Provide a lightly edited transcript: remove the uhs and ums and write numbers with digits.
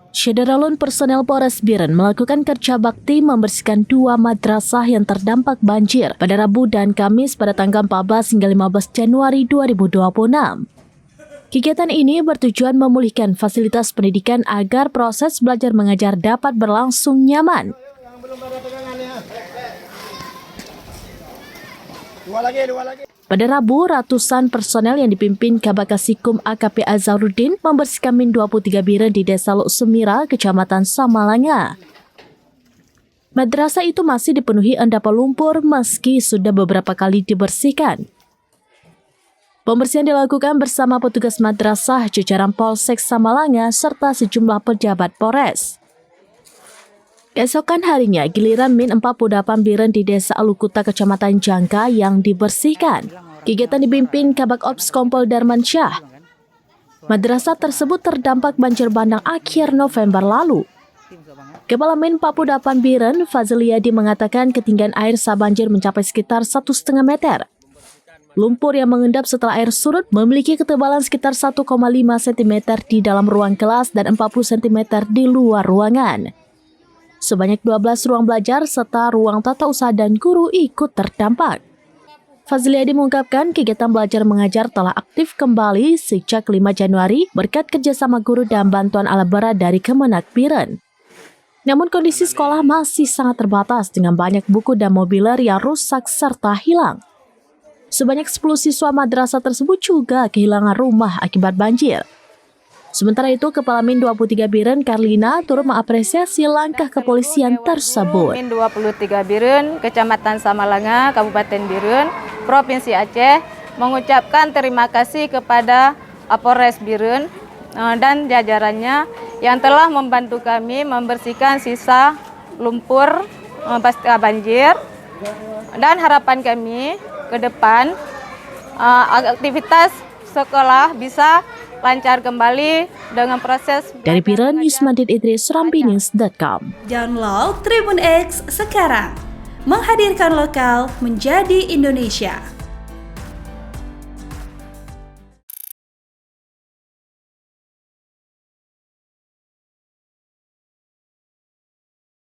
Syederalun personel Polres Biren melakukan kerja bakti membersihkan 2 madrasah yang terdampak banjir pada Rabu dan Kamis pada tanggal 14 hingga 15 Januari 2026. Kegiatan ini bertujuan memulihkan fasilitas pendidikan agar proses belajar mengajar dapat berlangsung nyaman. Pada Rabu, ratusan personel yang dipimpin Kabakasikum AKP Azharuddin membersihkan Min 23 Biren di Desa Luk Semira, Kecamatan Samalanga. Madrasah itu masih dipenuhi endapan lumpur meski sudah beberapa kali dibersihkan. Pembersihan dilakukan bersama petugas madrasah, jajaran Polsek Samalanga, serta sejumlah pejabat Polres. Keesokan harinya, giliran Min 48 Biren di Desa Alukuta, Kecamatan Jangka yang dibersihkan. Kegiatan dipimpin Kabak Ops Kompol Darman Syah. Madrasah tersebut terdampak banjir bandang akhir November lalu. Kepala Min 48 Biren, Fazliadi, mengatakan ketinggian air saat banjir mencapai sekitar 1,5 meter. Lumpur yang mengendap setelah air surut memiliki ketebalan sekitar 1,5 cm di dalam ruang kelas dan 40 cm di luar ruangan. Sebanyak 12 ruang belajar serta ruang tata usaha dan guru ikut terdampak. Fazliadi mengungkapkan kegiatan belajar mengajar telah aktif kembali sejak 5 Januari berkat kerjasama guru dan bantuan alat berat dari Kemenak Biren. Namun kondisi sekolah masih sangat terbatas dengan banyak buku dan mobiler yang rusak serta hilang. Sebanyak 10 siswa madrasah tersebut juga kehilangan rumah akibat banjir. Sementara itu, Kepala Min 23 Biren, Karlina, turut mengapresiasi langkah kepolisian tersebut. Min 23 Biren, Kecamatan Samalanga, Kabupaten Biren, Provinsi Aceh, mengucapkan terima kasih kepada Polres Biren dan jajarannya yang telah membantu kami membersihkan sisa lumpur pasca banjir. Dan harapan kami ke depan, aktivitas sekolah bisa lancar kembali dengan proses. Dari Biren, Yusmandit Idris, Rambinews.com. Download Tribun X sekarang, menghadirkan lokal menjadi Indonesia.